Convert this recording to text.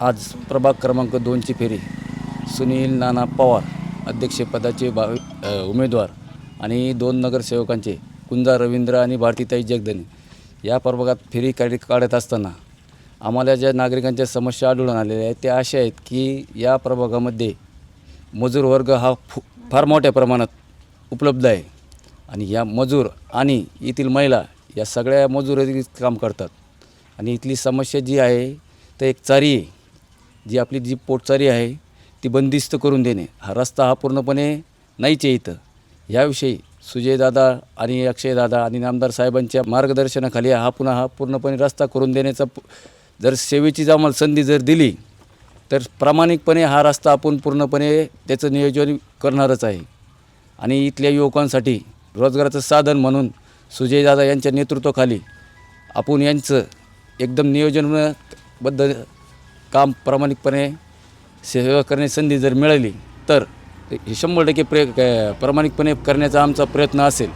आज प्रभाग क्रमांक 2ची फेरी सुनील नाना पवार अध्यक्षपदाचे उमेदवार आणि 2 नगरसेवकांचे कुंजा रवींद्र आणि भारतीताई जगदने या प्रभागात फेरी काढत असताना आम्हाला ज्या नागरिकांच्या समस्या आढळून आलेल्या आहेत त्या अशा आहेत की या प्रभागामध्ये मजूर वर्ग हा फार मोठ्या प्रमाणात उपलब्ध आहे आणि या मजूर आणि येथील महिला या सगळ्या मजुरी काम करतात आणि इथली समस्या जी आहे तर एक चारी आहे, जी आपली जी पोटचारी आहे ती बंदिस्त करून देणे. हा रस्ता हा पूर्णपणे नाहीच आहे इथं. याविषयी सुजयदादा आणि अक्षयदादा आणि नामदार साहेबांच्या मार्गदर्शनाखाली हा पूर्णपणे रस्ता करून देण्याचा जर सेवेची आम्हाला संधी जर दिली तर प्रामाणिकपणे हा रस्ता आपण पूर्णपणे त्याचं नियोजन करणारच आहे. आणि इथल्या युवकांसाठी रोजगाराचं साधन म्हणून सुजयदादा यांच्या नेतृत्वाखाली आपण यांचं एकदम नियोजनबद्ध काम प्रामाणिकपणे सेवा करण्याची संधी जर मिळाली तर हे 100% प्रामाणिकपणे करण्याचा आमचा प्रयत्न असेल.